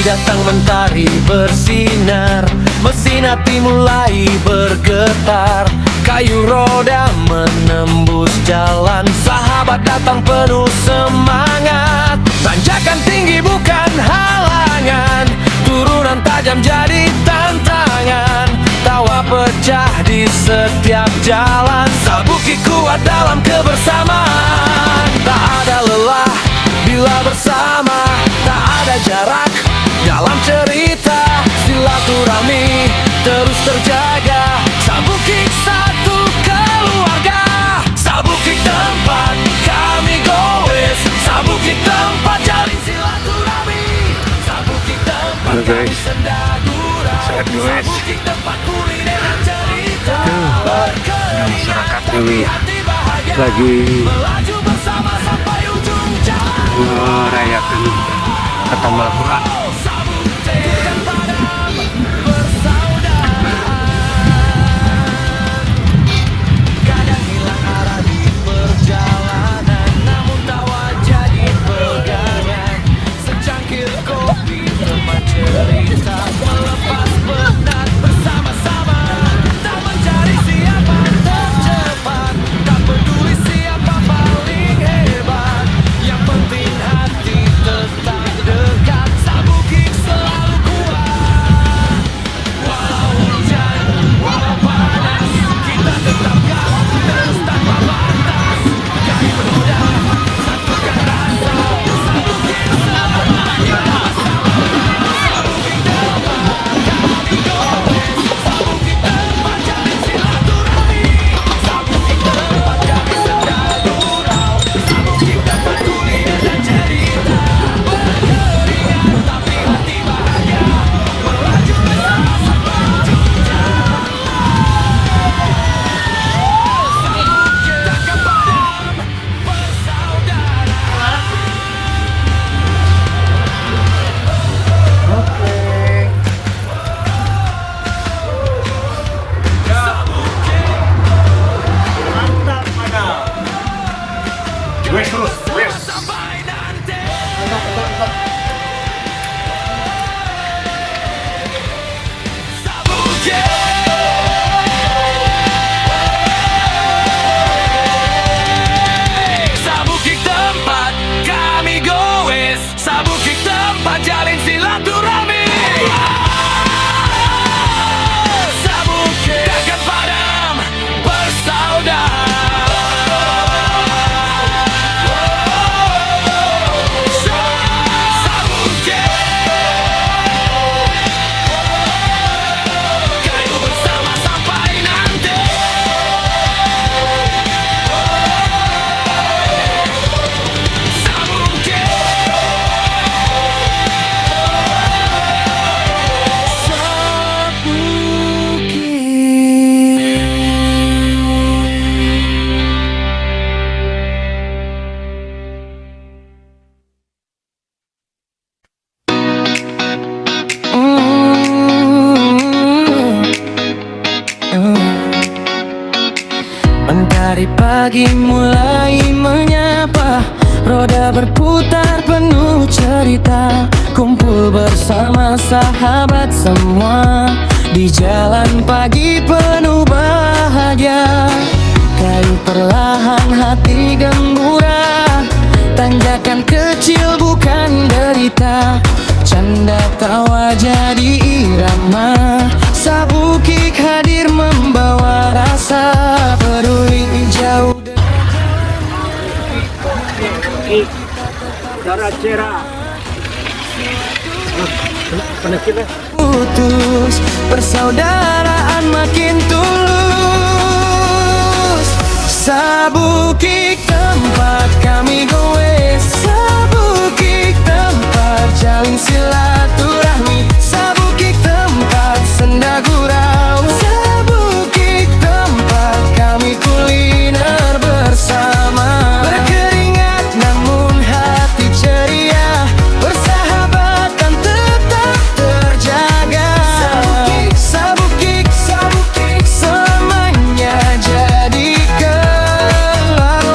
Pagi datang mentari bersinar, mesin hati mulai bergetar. Kayu roda menembus jalan, sahabat datang penuh semangat. Tanjakan tinggi bukan halangan, turunan tajam jadi tantangan. Tawa pecah di setiap jalan, Sabuki kuat dalam kebersamaan. Tak ada lelah bila bersama, tak ada jarak dalam cerita. Silaturahmi terus terjaga, Sabuki satu keluarga. Sabuki tempat kami goes, Sabuki tempat jalin silaturahmi. Sabuki tempat kami senda gurau, Sabuki tempat kuliner dan cerita. Masyarakat ini lagi merayakan Ketamakuran. Kadang hilang arah di perjalanan, namun tawa jadi pegangan. Secangkir kopi teman cerita, melepas penat bersama-sama. Tak mencari siapa tercepat, tak peduli siapa paling hebat. Yang penting hati tetap dekat, Sabuki selalu kuat. Walau hujan, walau panas, kita tetap galau terus tanpa batas. Kayu roda, satukan rasa, Sabuki selamanya. Sabuki tempat kami goes, Sabuki tempat jalin silaturahmi. Sabuki tempat kami senda gurau, Sabuki tempat kuliner dan cerita. Berkeringat tapi hati bahagia, melaju bersama sampai ujung jalan. Sabuki takkan padam, bersaudara. Mantap, madam. Wes terus, wes. Sampai nanti. Sabuki. Sabuki tempat kami goes, Sabuki tempat jalin silaturahmi. Sabuki takkan padam, bersaudara. Sabuki kayu bersama sampai nanti. Sabuki Mentari pagi mulai menyapa, roda berputar penuh cerita. Kumpul bersama sahabat semua, di jalan pagi penuh bahagia. Kayu perlahan hati gembura, tanjakan kecil bukan derita. Canda tawa jadi irama, Sabuki hadir membawa rasa peduli jauh. Cara cerah. Putus, persaudaraan makin tulus. Sabuki tempat kami goes, Sabuki tempat jalin silaturahmi. Sabuki tempat senda gurau, Sabuki tempat kami kuliner bersama. Berkeringat namun hati ceria, persahabatan tetap terjaga. Sabuki, Sabuki selamanya jadi keluarga.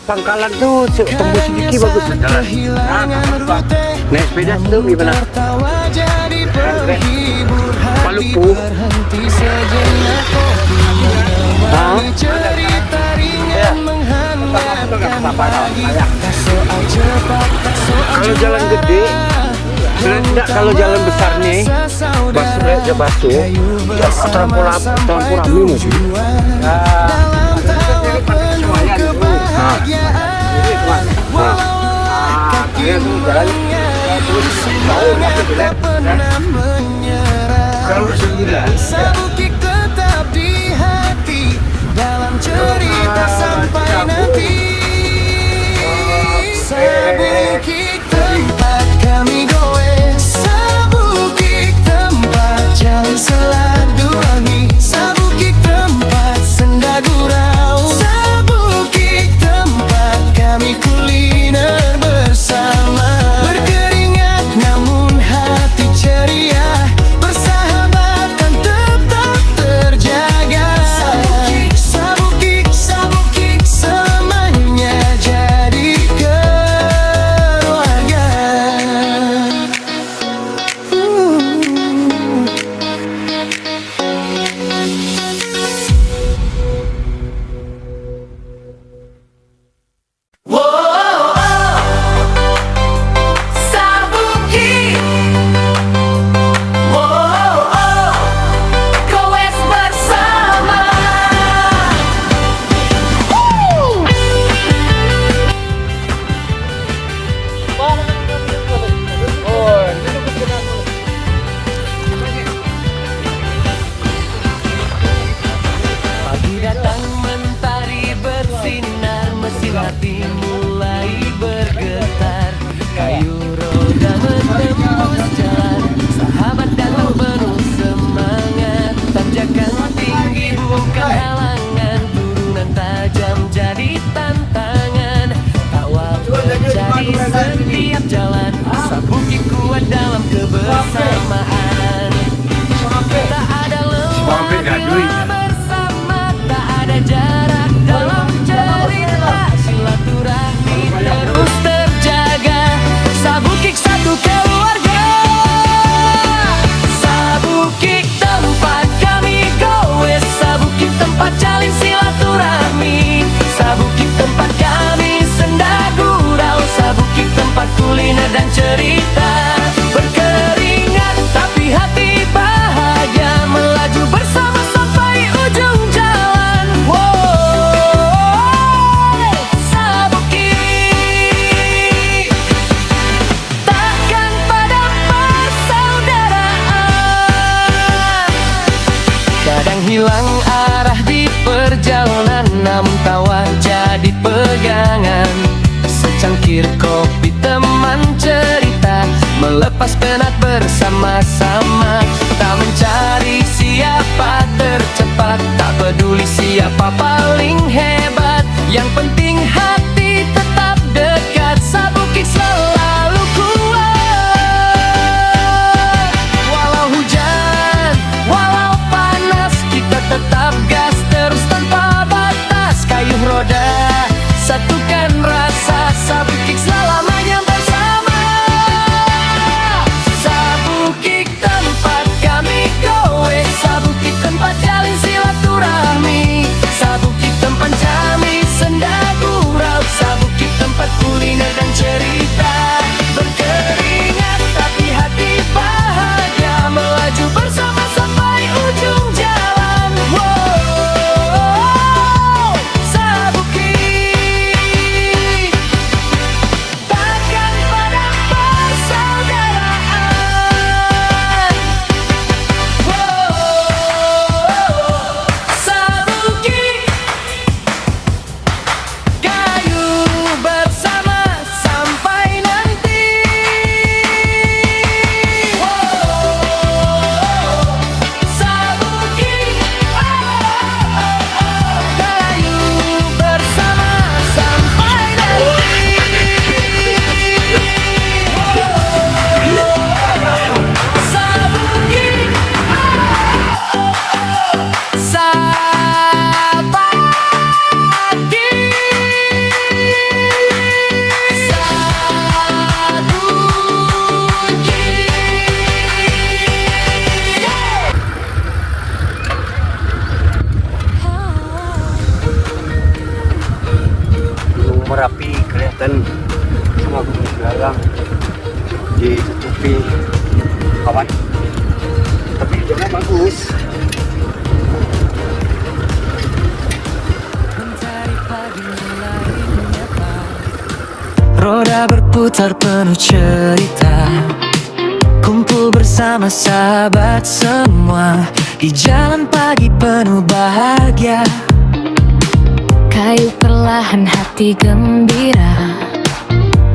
pangkalan tuh tembus sedikit bagus jalan. Naik sepeda tuh gimana? Maluku. Hah? Kalau jalan gede, enggak kalau jalan besar nih, basuh aja basuh. Terlampau rame mungkin. Kalau Sabukik tetap di hati dalam cerita sampai nanti. Sabukik tempat kami goes, sabukik tempat jalan silaturahmi, sabukik tempat senda gurau, sabukik tempat kami kuliner bersama. Berkeringat namun hati ceria, persahabatan tetap terjaga. Sabukik, sabukik, sabukik, semuanya jadi keluarga. Sabukik, goes bersama. Pagi datang mentari bersinar, mesin hati mulai bergetar. Kayu roda menembus jalan, sahabat datang penuh semangat. Tanjakan tinggi bukan halangan, turunan tajam jadi tantangan. Tawa menjadi setiap jalan, sabukik kuat dalam kebersamaan. Tak ada lelah bila bersama, tak ada jarak dalam cerita. Silaturahmi terus terjaga, sabukik satu keluarga. Sabukik tempat kami goes, sabukik tempat jalin silaturahmi, sabukik tempat kami senda gurau, sabukik tempat kuliner dan cerita. Berkeringat tapi hati bahagia, melaju bersama sampai ujung jalan. Sabukik takkan padam persaudaraan. Kadang hilang arah di perjalanan, namun tawa jadi pegangan. Secangkir kopi teman cerita, melepas penat bersama-sama. Tak mencari siapa tercepat, tak peduli siapa paling hebat. Yang penting hati tetap dekat, sabukik selalu kuat. Walau hujan, walau panas, kita tetap gas terus tanpa batas. Kayu roda, satukan rasa, sabukik selamanya bersama. Sabukik tempat kami goes, sabukik tempat jalin silaturahmi, sabukik tempat kami senda gurau, berputar penuh cerita. Kumpul bersama sahabat semua di jalan pagi penuh bahagia. Kayu perlahan hati gembira,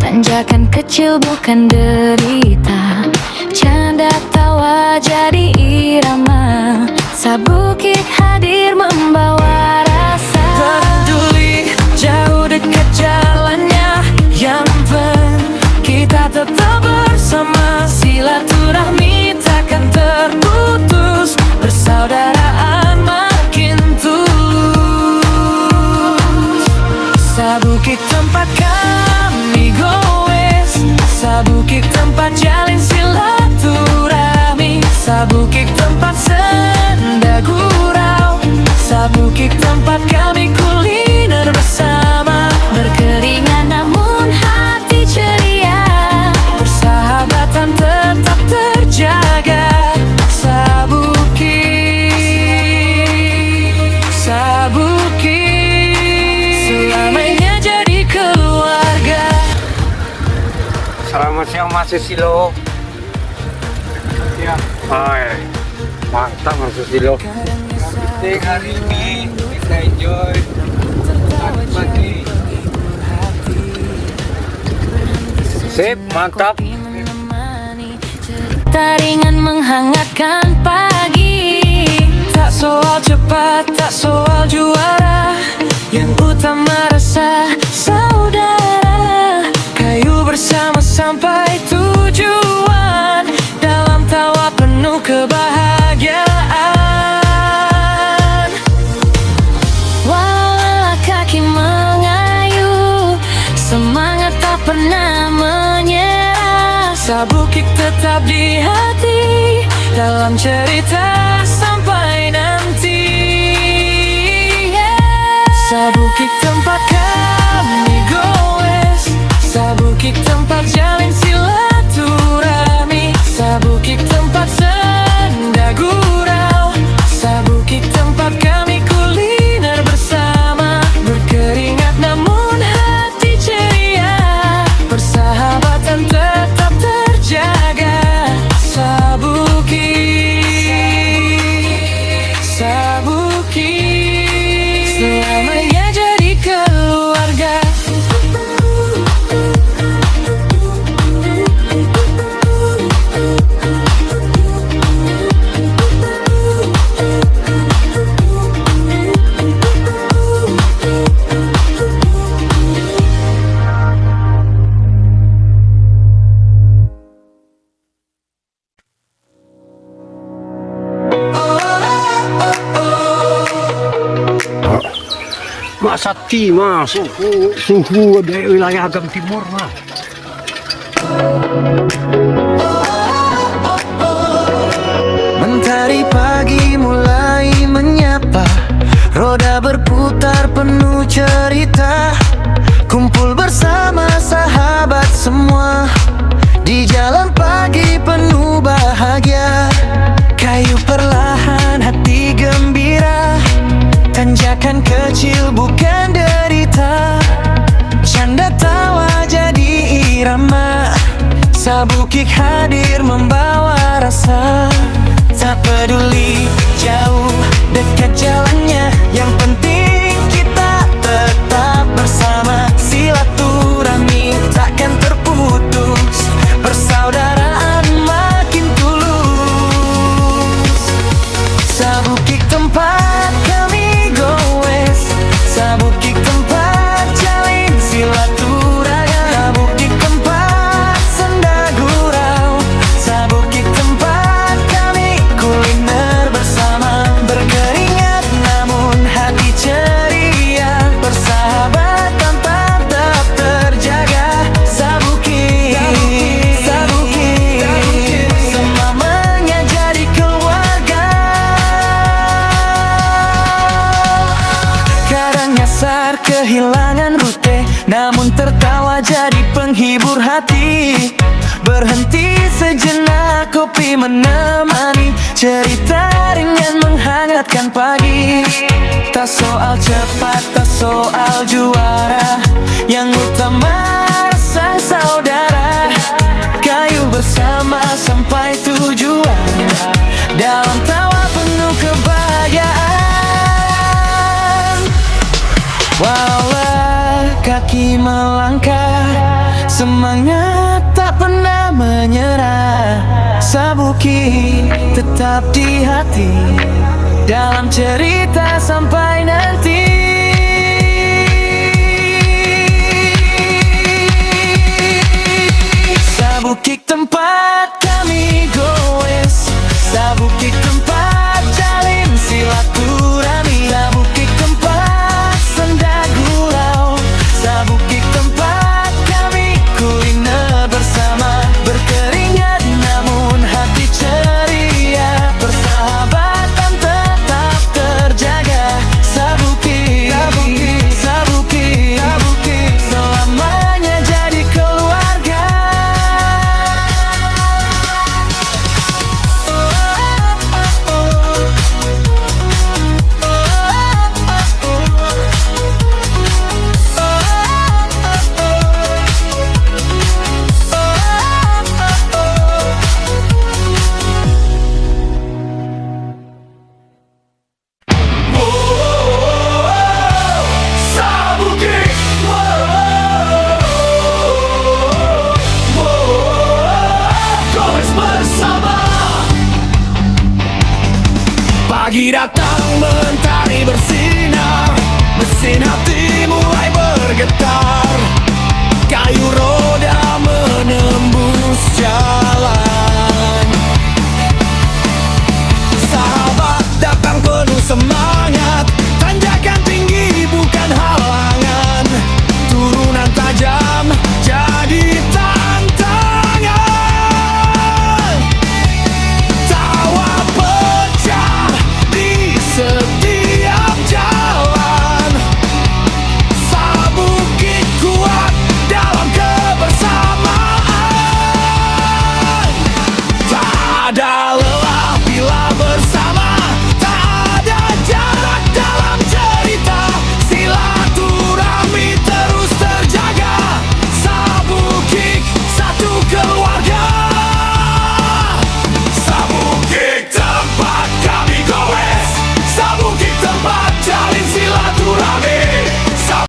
tanjakan kecil bukan derita. Canda tawa jadi irama, sabukit hadir membawa rasa. Peduli jauh dekat jalannya, yang penting kita tetap bersama. Silaturahmi takkan terputus, persaudaraan makin tulus. Sabukit tempat kami goes, sabukit tempat jalin silaturahmi, sabukit tempat senda gurau, sabukit tempat kami kuliner bersama. Berkeringat namun hati ceria, persahabatan tetap terjaga. Sabukit, sabukit, selamanya jadi keluarga. Selamat siang Mas Susilo. Siang. Hai, mantap Mas Susilo. Hari ini kita enjoy pagi. Sip, mantap. Taringan menghangatkan pagi. Tak soal cepat, tak soal juara, yang utama rasa saudara. Kayu bersama sampai tujuan, dalam tawa penuh kebahagiaan. Walau kaki mengayuh, semangat tak pernah menyerah. Sabukit tetap di hati, dalam cerita sampai nanti. Sabukit tempat kami goes, sabukit tempat jalin silaturahmi, sabukit tempat senda gurau, sabukit tempat kami kuliner bersama. Berkeringat namun hati ceria, persahabatan tetap terjaga. Sabukit, sabukit, selamanya jadi keluarga. Mak Sakti mas, suhu dari wilayah Agam Timur mas. Mentari pagi mulai menyapa, roda berputar penuh cerita. Kumpul bersama sahabat semua di jalan pagi penuh bahagia. Kayu perlahan hati gembira, tanjakan kecil bukan derita. Canda tawa jadi irama, sabukit hadir membawa rasa. Tak peduli jauh dekat jalannya, yang penting kita tetap bersama. Silaturahmi takkan terputus, persaudaraan makin tulus. Sabukit tempat kami goes, sabukit tempat jalin silaturahmi, sabukit tempat senda gurau, sabukit tempat kami kuliner bersama. Berkeringat namun hati ceria, persahabatan tetap terjaga. Sabukit, sabukit, selamanya jadi keluarga. Kadang nyasar kehilangan rute, namun tertawa jadi penghibur hati. Berhenti sejenak kopi menemani, cerita ringan menghangatkan pagi. Tak soal cepat, tak soal juara, yang utama rasa saudara. tak pernah menyerah. Sabuki tetap di hati, dalam cerita sampai nanti. Sabukik tempat kami goes, sabukik tempat jalin silaturahmi, sabukik tempat senda gurau, sabukik tempat kami kuliner bersama, berkeringat namun hati ceria, persahabatan tetap terjaga. Sabukik, sabukik, sabukik, sabukik, selamanya jadi keluarga. Pagi datang mentari bersinar, mesin hati mulai bergetar.